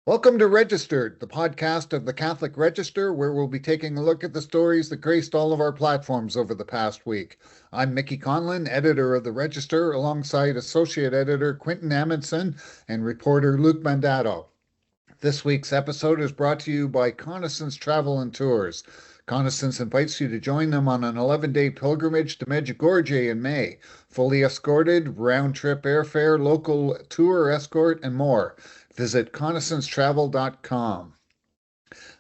Welcome to Registered, the podcast of the Catholic Register, where we'll be taking a look at the stories that graced all of our platforms over the past week. I'm Mickey Conlon, editor of the Register, alongside associate editor Quinton Amundson and reporter Luke Mandato. This week's episode is brought to you by Connaissance Travel and Tours. Connaissance invites you to join them on an 11-day pilgrimage to Medjugorje in May. Fully escorted, round-trip airfare, local tour escort, and more. Visit connaissancetravel.com.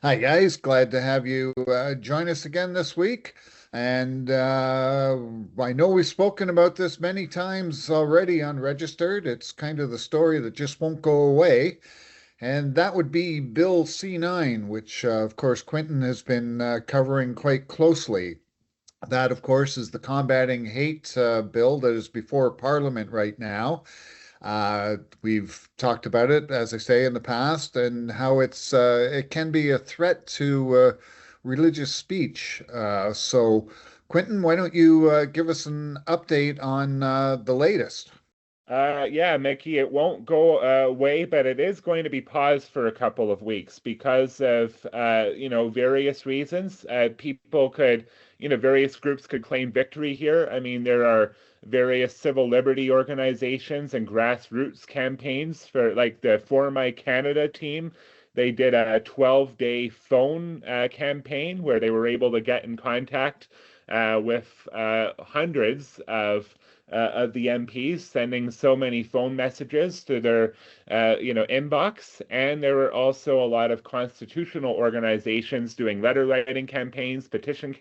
Hi, guys. Glad to have you join us again this week. And I know we've spoken about this many times already on Registered. It's kind of the story that just won't go away. And that would be Bill C-9, which, of course, Quinton has been covering quite closely. That, of course, is the Combating Hate bill that is before Parliament right now. We've talked about it, as I say, in the past, and how it can be a threat to religious speech. So, Quinton, why don't you give us an update on the latest? Yeah, Mickey, it won't go away, but it is going to be paused for a couple of weeks because of, various reasons. People could, various groups could claim victory here. I mean, there are various civil liberty organizations and grassroots campaigns for, like the For My Canada team. They did a 12-day phone campaign where they were able to get in contact with hundreds of the MPs, sending so many phone messages to their, inbox. And there were also a lot of constitutional organizations doing letter writing campaigns, petition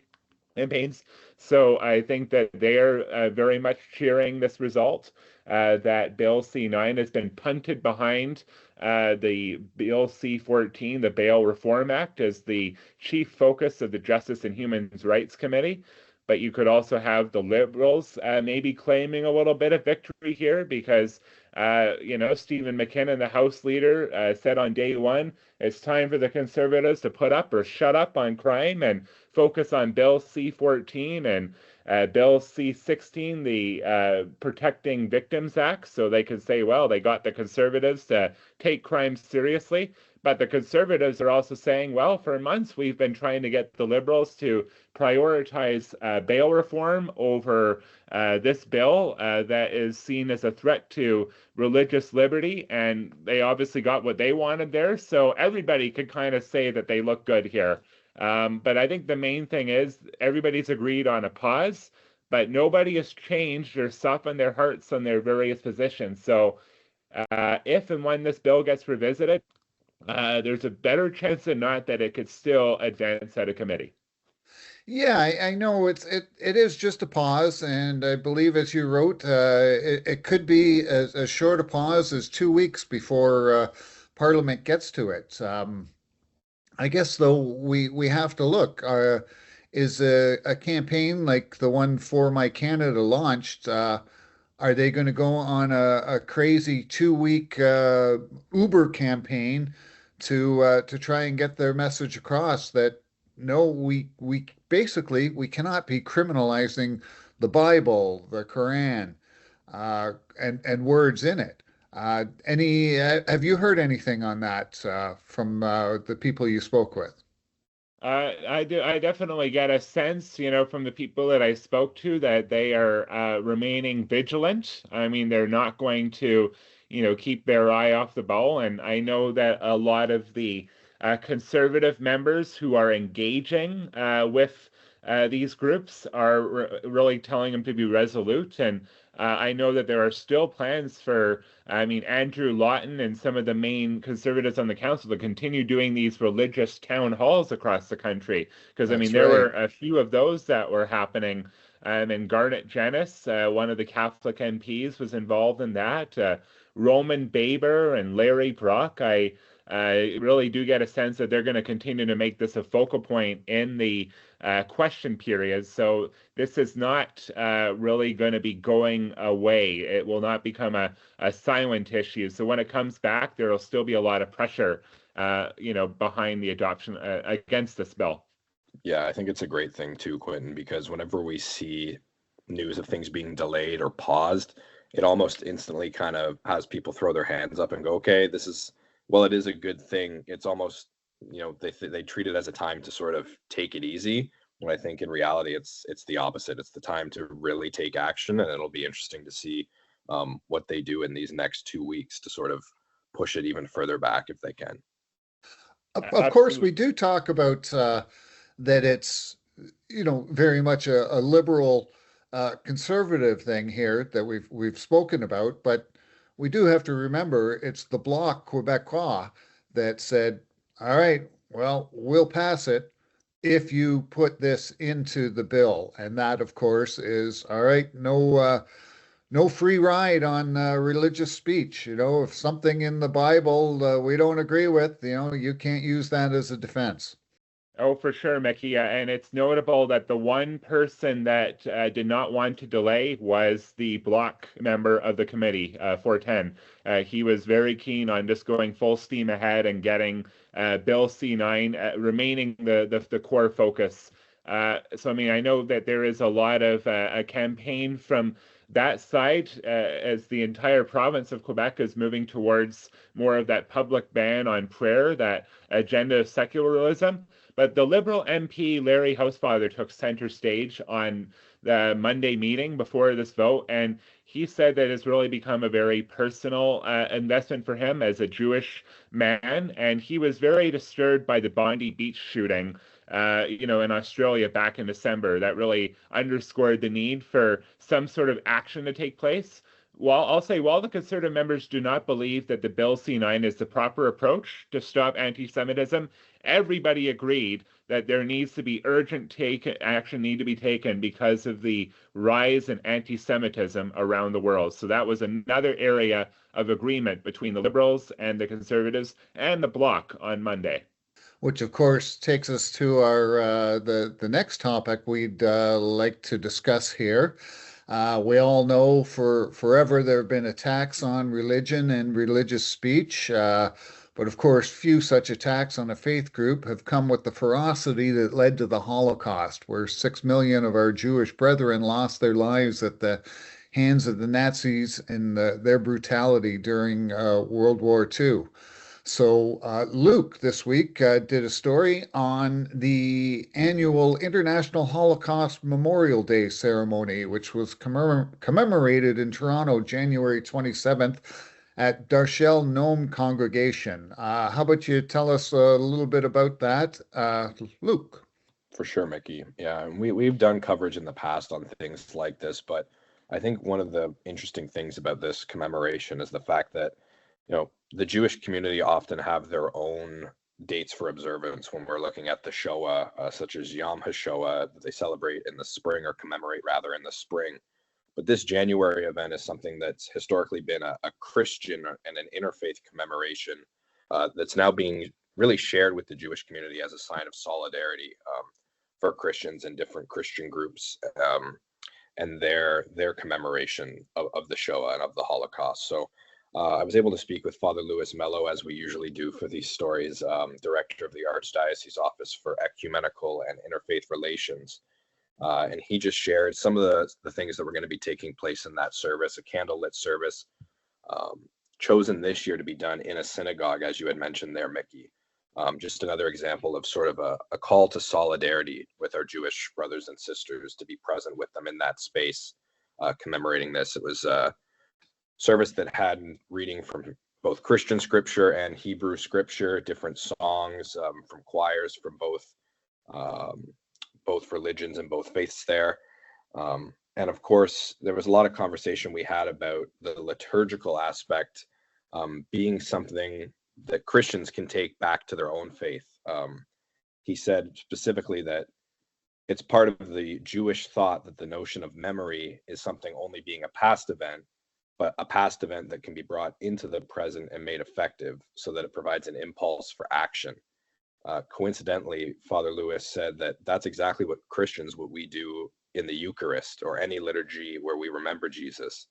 campaigns. So I think that they're very much cheering this result, that Bill C-9 has been punted behind the Bill C-14, the Bail Reform Act, as the chief focus of the Justice and Human Rights Committee. But you could also have the Liberals maybe claiming a little bit of victory here because, Stephen McKinnon, the House leader, said on day one, it's time for the Conservatives to put up or shut up on crime and focus on Bill C-14 and Bill C-16, the Protecting Victims Act, so they could say, well, they got the Conservatives to take crime seriously. But the Conservatives are also saying, well, for months we've been trying to get the Liberals to prioritize bail reform over this bill that is seen as a threat to religious liberty. And they obviously got what they wanted there. So everybody could kind of say that they look good here. But I think the main thing is everybody's agreed on a pause, but nobody has changed or softened their hearts on their various positions. So if and when this bill gets revisited, there's a better chance than not that it could still advance out of committee. Yeah, I know it is just a pause, and I believe, as you wrote, it could be as short a pause as 2 weeks before Parliament gets to it. I guess though we have to look. Is a campaign like the one For My Canada launched? Are they going to go on a crazy 2 week Uber campaign to try and get their message across that no, we basically we cannot be criminalizing the Bible, the Quran, and words in it. Any have you heard anything on that from the people you spoke with? I do. I definitely get a sense, from the people that I spoke to that they are remaining vigilant. I mean, they're not going to, keep their eye off the ball. And I know that a lot of the conservative members who are engaging with these groups are really telling them to be resolute. And I know that there are still plans for, Andrew Lawton and some of the main conservatives on the council to continue doing these religious town halls across the country. Because, That's there right. were a few of those that were happening. And Garnet Jenness, one of the Catholic MPs, was involved in that. Roman Baber and Larry Brock, I really do get a sense that they're going to continue to make this a focal point in the question period. So this is not really going to be going away. It will not become a silent issue. So when it comes back, there will still be a lot of pressure, behind the adoption against this bill. Yeah, I think it's a great thing too, Quentin, because whenever we see news of things being delayed or paused, it almost instantly kind of has people throw their hands up and go, okay, while it is a good thing, it's almost, they treat it as a time to sort of take it easy. When I think in reality, it's the opposite. It's the time to really take action, and it'll be interesting to see what they do in these next 2 weeks to sort of push it even further back if they can. Of course, we do talk about that it's, very much a liberal conservative thing here that we've spoken about, but we do have to remember it's the Bloc Québécois that said, all right, well, we'll pass it if you put this into the bill. And that, of course, is all right, no free ride on religious speech. If something in the Bible we don't agree with, you can't use that as a defense. Oh, for sure, Mickey. And it's notable that the one person that did not want to delay was the Bloc member of the committee, 410. He was very keen on just going full steam ahead and getting Bill C-9 remaining the core focus. So, I mean, I know that there is a lot of a campaign from that side as the entire province of Quebec is moving towards more of that public ban on prayer, that agenda of secularism. But the Liberal MP, Larry Housefather, took center stage on the Monday meeting before this vote, and he said that it's really become a very personal investment for him as a Jewish man, and he was very disturbed by the Bondi Beach shooting, in Australia back in December. That really underscored the need for some sort of action to take place. While the Conservative members do not believe that the Bill C-9 is the proper approach to stop anti-Semitism, everybody agreed that there needs to be urgent action need to be taken because of the rise in anti-Semitism around the world. So that was another area of agreement between the Liberals and the Conservatives and the Bloc on Monday. Which, of course, takes us to our the next topic we'd like to discuss here. We all know for forever there have been attacks on religion and religious speech, but of course, few such attacks on a faith group have come with the ferocity that led to the Holocaust, where 6 million of our Jewish brethren lost their lives at the hands of the Nazis in their brutality during World War II. So Luke this week did a story on the annual International Holocaust Memorial Day ceremony, which was commemorated in Toronto January 27th at Darshel Nome Congregation. How about you tell us a little bit about that, Luke? For sure, Mickey. Yeah, and we've done coverage in the past on things like this, but I think one of the interesting things about this commemoration is the fact that the Jewish community often have their own dates for observance when we're looking at the Shoah, such as Yom HaShoah, that they celebrate in the spring or commemorate rather in the spring. But this January event is something that's historically been a Christian and an interfaith commemoration that's now being really shared with the Jewish community as a sign of solidarity for Christians and different Christian groups and their commemoration of the Shoah and of the Holocaust. So I was able to speak with Father Louis Mello, as we usually do for these stories, director of the Archdiocese Office for Ecumenical and Interfaith Relations. And he just shared some of the things that were going to be taking place in that service, a candlelit service, chosen this year to be done in a synagogue, as you had mentioned there, Mickey. Just another example of sort of a call to solidarity with our Jewish brothers and sisters, to be present with them in that space, commemorating this. It was service that had reading from both Christian scripture and Hebrew scripture, different songs from choirs from both religions and both faiths there. And of course, there was a lot of conversation we had about the liturgical aspect being something that Christians can take back to their own faith. He said specifically that it's part of the Jewish thought that the notion of memory is something only being a past event, but a past event that can be brought into the present and made effective so that it provides an impulse for action. Coincidentally, Father Louis said that that's exactly what we do in the Eucharist or any liturgy where we remember Jesus.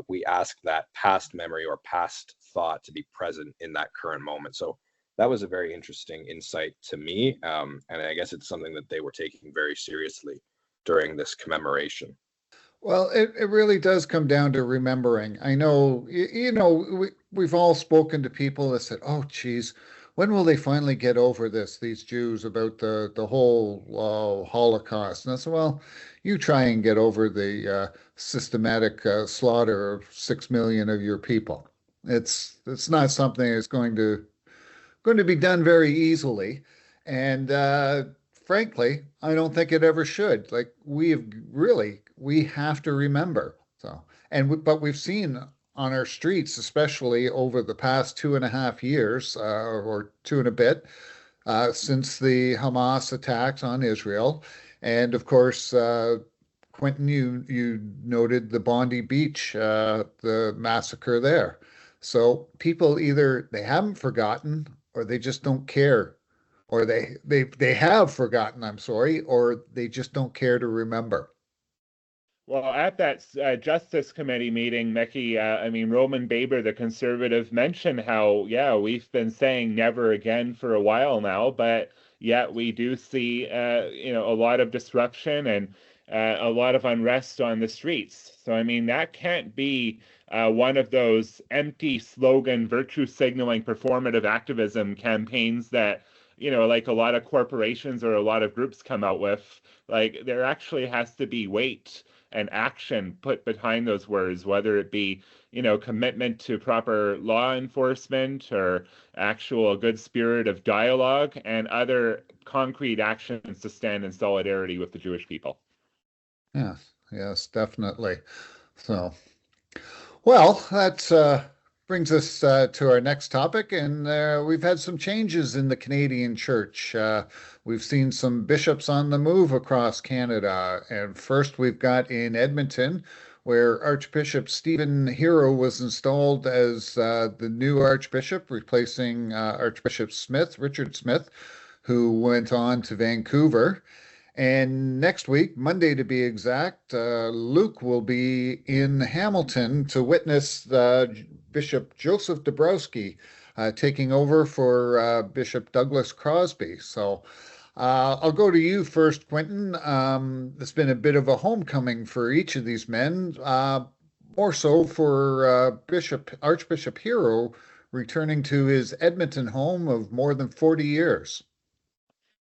We ask that past memory or past thought to be present in that current moment. So that was a very interesting insight to me. And I guess it's something that they were taking very seriously during this commemoration. Well, it really does come down to remembering. I know, we've all spoken to people that said, "Oh, geez, when will they finally get over this, these Jews, about the whole Holocaust?" And I said, "Well, you try and get over the systematic slaughter of 6 million of your people. It's not something that's going to be done very easily. And frankly, I don't think it ever should. Like we have to remember. So, but we've seen on our streets, especially over the past 2.5 years or two and a bit, since the Hamas attacks on Israel, and of course, Quinton, you noted the Bondi Beach, the massacre there. So people either they haven't forgotten or they just don't care, or they have forgotten, I'm sorry, or they just don't care to remember. Well, at that Justice Committee meeting, Mickey, I mean, Roman Baber, the conservative, mentioned how, yeah, we've been saying never again for a while now, but yet we do see, a lot of disruption and a lot of unrest on the streets. So, I mean, that can't be one of those empty slogan, virtue signaling, performative activism campaigns that, like a lot of corporations or a lot of groups come out with. Like, there actually has to be weight and action put behind those words, whether it be, commitment to proper law enforcement or actual good spirit of dialogue and other concrete actions to stand in solidarity with the Jewish people. Yes, yes, definitely. So, well, that brings us to our next topic, and we've had some changes in the Canadian Church. We've seen some bishops on the move across Canada, and first we've got in Edmonton, where Archbishop Stephen Hero was installed as the new Archbishop, replacing Archbishop Smith, Richard Smith, who went on to Vancouver. And next week, Monday to be exact, Luke will be in Hamilton to witness Bishop Joseph Dabrowski taking over for Bishop Douglas Crosby. So I'll go to you first, Quinton. It's been a bit of a homecoming for each of these men, more so for Archbishop Hero returning to his Edmonton home of more than 40 years.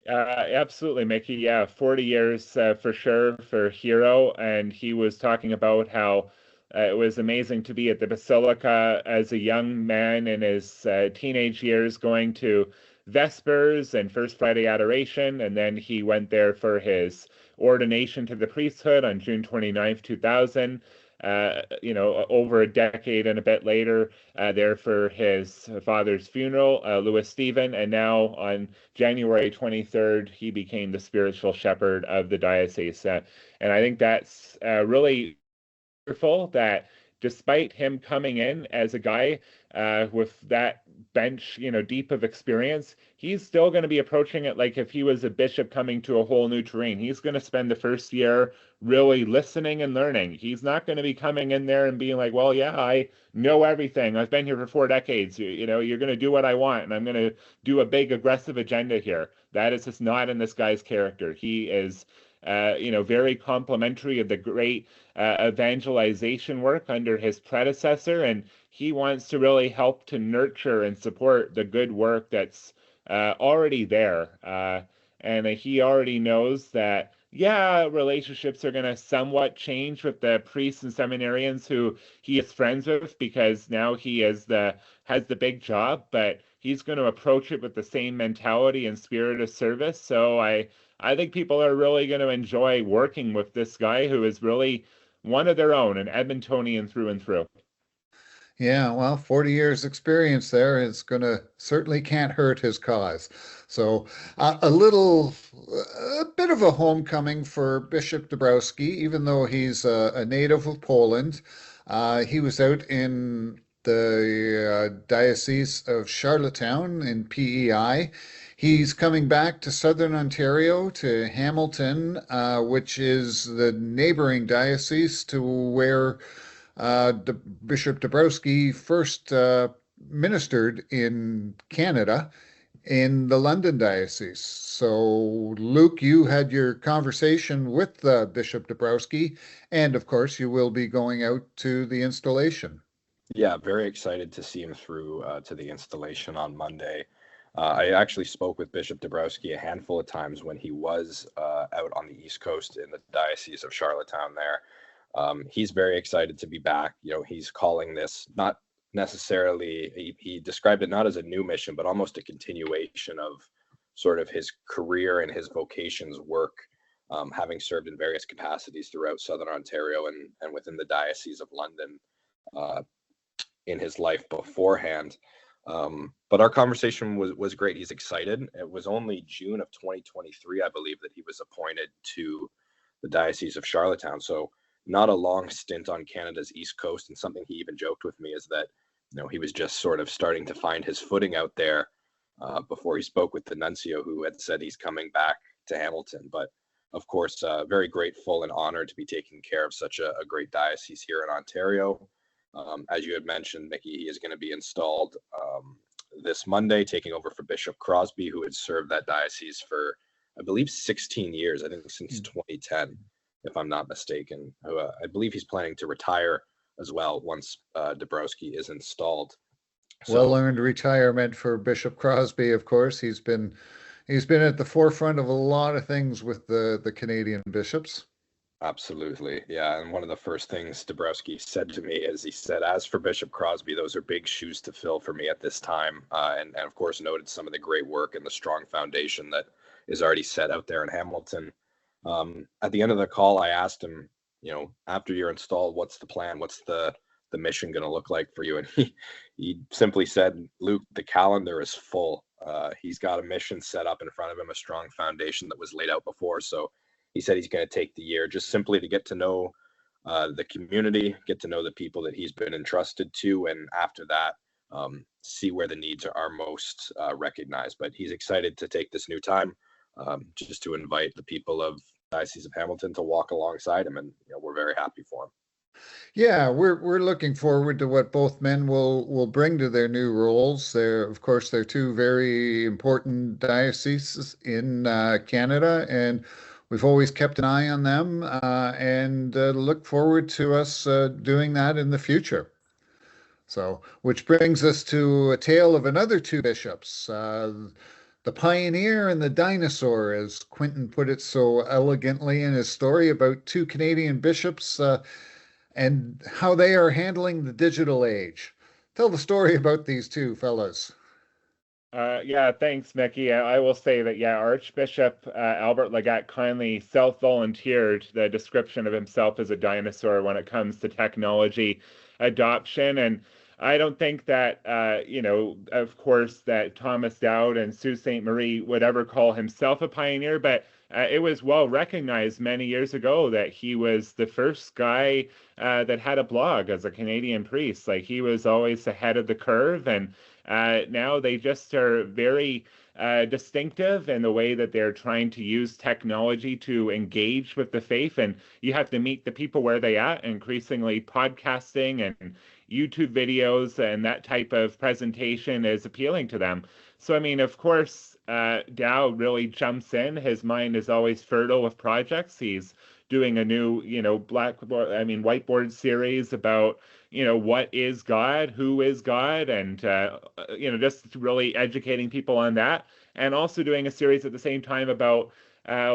Absolutely, Mickey. Yeah, 40 years for sure for Hero. And he was talking about how it was amazing to be at the Basilica as a young man in his teenage years, going to Vespers and First Friday Adoration. And then he went there for his ordination to the priesthood on June 29th, 2000. Over a decade and a bit later, there for his father's funeral, Louis Stephen, and now on January 23rd, he became the spiritual shepherd of the diocese. And I think that's really wonderful that despite him coming in as a guy with that bench, deep of experience, he's still going to be approaching it like if he was a bishop coming to a whole new terrain. He's going to spend the first year really listening and learning. He's not going to be coming in there and being like, well, yeah, I know everything. I've been here for 4 decades. You're going to do what I want, and I'm going to do a big aggressive agenda here. That is just not in this guy's character. He is very complimentary of the great evangelization work under his predecessor, and he wants to really help to nurture and support the good work that's already there. And he already knows that, yeah, relationships are going to somewhat change with the priests and seminarians who he is friends with, because now he has the big job, but he's going to approach it with the same mentality and spirit of service. So I think people are really going to enjoy working with this guy who is really one of their own, an Edmontonian through and through. Yeah, well, 40 years experience there is going to certainly can't hurt his cause. So a bit of a homecoming for Bishop Dabrowski, even though he's a native of Poland. He was out in the Diocese of Charlottetown in PEI. He's coming back to Southern Ontario, to Hamilton, which is the neighboring diocese to where Bishop Dabrowski first ministered in Canada. in the London diocese. So, Luke, you had your conversation with Bishop Dabrowski, and of course, you will be going out to the installation. Yeah, very excited to see him through to the installation on Monday. I actually spoke with Bishop Dabrowski a handful of times when he was out on the East Coast in the Diocese of Charlottetown there. He's very excited to be back. He's calling this not necessarily, he described it not as a new mission, but almost a continuation of sort of his career and his vocation's work, having served in various capacities throughout Southern Ontario and within the Diocese of London in his life beforehand. But our conversation was great. He's excited. It was only June of 2023, I believe, that he was appointed to the Diocese of Charlottetown. So not a long stint on Canada's East Coast. And something he even joked with me is that, he was just sort of starting to find his footing out there before he spoke with the nuncio, who had said he's coming back to Hamilton. But of course, very grateful and honored to be taking care of such a great diocese here in Ontario. As you had mentioned, Mickey, he is going to be installed this Monday, taking over for Bishop Crosby, who had served that diocese for, I believe, 16 years, I think since 2010, if I'm not mistaken. I believe he's planning to retire as well once Dabrowski is installed. Well-earned retirement for Bishop Crosby, of course. He's been at the forefront of a lot of things with the Canadian bishops. Absolutely. Yeah. And one of the first things Dabrowski said to me is he said, as for Bishop Crosby, those are big shoes to fill for me at this time. And of course, noted some of the great work and the strong foundation that is already set out there in Hamilton. At the end of the call, I asked him, after you're installed, what's the plan? What's the mission going to look like for you? And he simply said, Luke, the calendar is full. He's got a mission set up in front of him, a strong foundation that was laid out before. So he said he's going to take the year just simply to get to know the community, get to know the people that he's been entrusted to, and after that, see where the needs are most recognized. But he's excited to take this new time just to invite the people of Diocese of Hamilton to walk alongside him, and we're very happy for him. Yeah, we're looking forward to what both men will bring to their new roles. Of course, they're two very important dioceses in Canada, and we've always kept an eye on them and look forward to us doing that in the future. So, which brings us to a tale of another two bishops, the pioneer and the dinosaur, as Quinton put it so elegantly in his story about two Canadian bishops and how they are handling the digital age. Tell the story about these two fellas. Yeah, thanks, Mickey. I will say that, Archbishop Albert LeGatt kindly self-volunteered the description of himself as a dinosaur when it comes to technology adoption. And I don't think that, of course, that Thomas Dowd and Sault Ste. Marie would ever call himself a pioneer, but it was well recognized many years ago that he was the first guy that had a blog as a Canadian priest. Like, he was always ahead of the curve, and now they just are very distinctive in the way that they're trying to use technology to engage with the faith. And you have to meet the people where they are. Increasingly, podcasting and YouTube videos and that type of presentation is appealing to them. So, I mean, of course, Dowd really jumps in. His mind is always fertile with projects. He's doing a new, whiteboard series about, what is God, who is God, and, just really educating people on that. And also doing a series at the same time about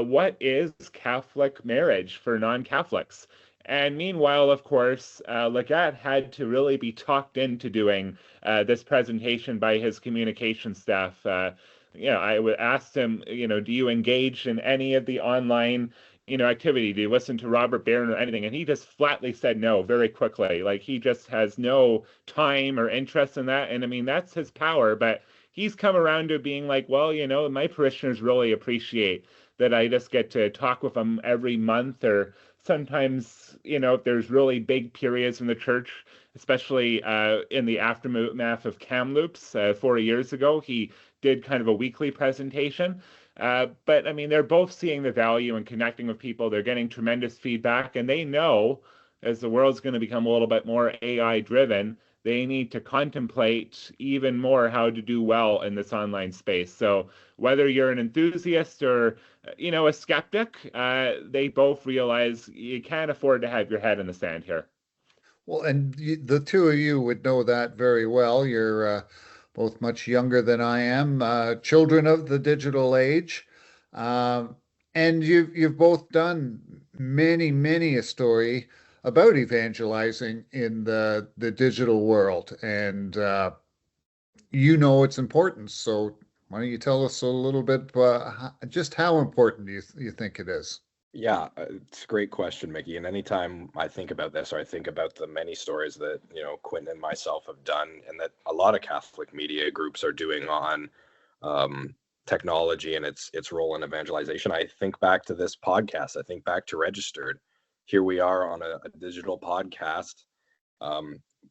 what is Catholic marriage for non-Catholics. And meanwhile, of course, LeGatt had to really be talked into doing this presentation by his communication staff. I asked him, do you engage in any of the online, activity? Do you listen to Robert Barron or anything? And he just flatly said no very quickly. Like, he just has no time or interest in that. And I mean, that's his power. But he's come around to being like, well, my parishioners really appreciate that I just get to talk with them every month, or sometimes, if there's really big periods in the church, especially in the aftermath of Kamloops 4 years ago, he did kind of a weekly presentation. But I mean, they're both seeing the value in connecting with people. They're getting tremendous feedback, and they know, as the world's going to become a little bit more AI driven, they need to contemplate even more how to do well in this online space. So whether you're an enthusiast or a skeptic, they both realize you can't afford to have your head in the sand here. Well, and the two of you would know that very well. You're both much younger than I am, children of the digital age. Um, and you've both done many a story about evangelizing in the digital world, and you know its importance. So why don't you tell us a little bit just how important you think it is? Yeah, it's a great question, Mickey. And anytime I think about this, or I think about the many stories that, Quinton and myself have done, and that a lot of Catholic media groups are doing on technology and its role in evangelization, I think back to this podcast. I think back to Registered. Here we are on a digital podcast,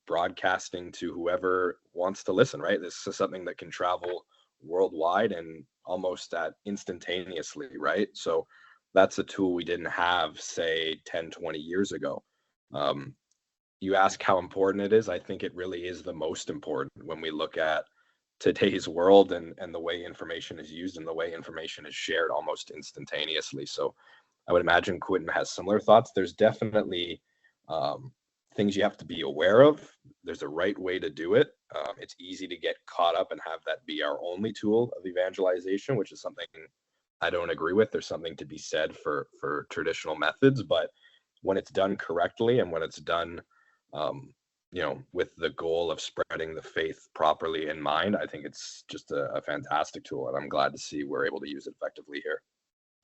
broadcasting to whoever wants to listen, right? This is something that can travel worldwide and almost instantaneously, right? So that's a tool we didn't have, say, 10, 20 years ago. You ask how important it is. I think it really is the most important when we look at today's world and the way information is used and the way information is shared almost instantaneously. So I would imagine Quinton has similar thoughts. There's definitely things you have to be aware of. There's a right way to do it. It's easy to get caught up and have that be our only tool of evangelization, which is something I don't agree with. There's something to be said for traditional methods, but when it's done correctly and when it's done, with the goal of spreading the faith properly in mind, I think it's just a fantastic tool, and I'm glad to see we're able to use it effectively here.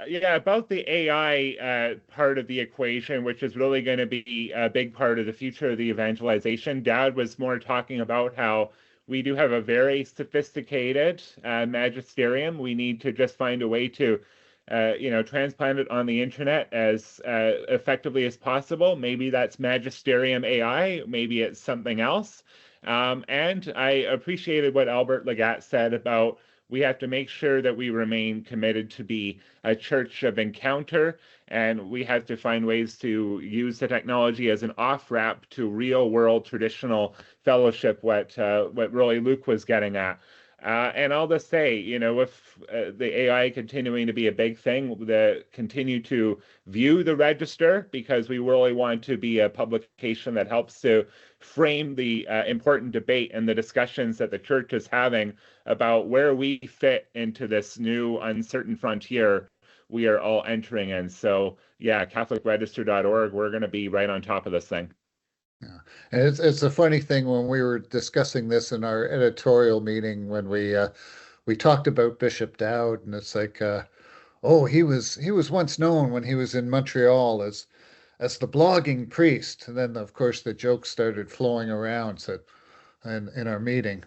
Yeah, about the AI part of the equation, which is really going to be a big part of the future of the evangelization. Dowd was more talking about how we do have a very sophisticated magisterium. We need to just find a way to, transplant it on the internet as effectively as possible. Maybe that's magisterium AI, maybe it's something else. And I appreciated what Albert LeGatt said about we have to make sure that we remain committed to be a church of encounter, and we have to find ways to use the technology as an off-ramp to real-world traditional fellowship, what really Luke was getting at. And I'll just say, with the AI continuing to be a big thing, continue to view the Register, because we really want to be a publication that helps to frame the important debate and the discussions that the church is having about where we fit into this new uncertain frontier we are all entering in. So yeah, catholicregister.org, we're going to be right on top of this thing. Yeah. And it's a funny thing when we were discussing this in our editorial meeting when we talked about Bishop Dowd, and it's like oh, he was once known when he was in Montreal as the blogging priest. And then of course the jokes started flowing around, said in our meeting,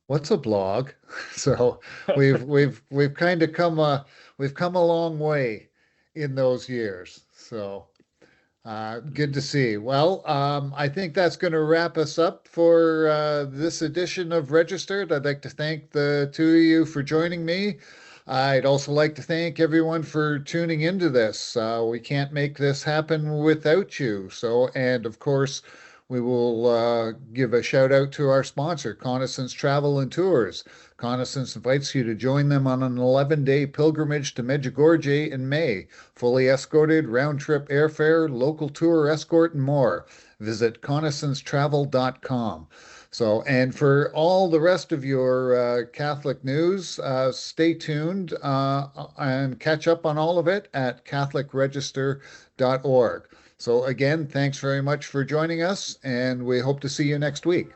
what's a blog? So we've kind of come a long way in those years. So good to see. Well, I think that's going to wrap us up for this edition of Registered. I'd like to thank the two of you for joining me. I'd also like to thank everyone for tuning into this. We can't make this happen without you. So, and of course, we will give a shout out to our sponsor, Connaissance Travel and Tours. Connaissance invites you to join them on an 11-day pilgrimage to Medjugorje in May. Fully escorted, round-trip airfare, local tour escort, and more. Visit connaissancetravel.com. So, and for all the rest of your Catholic news, stay tuned and catch up on all of it at catholicregister.org. So again, thanks very much for joining us, and we hope to see you next week.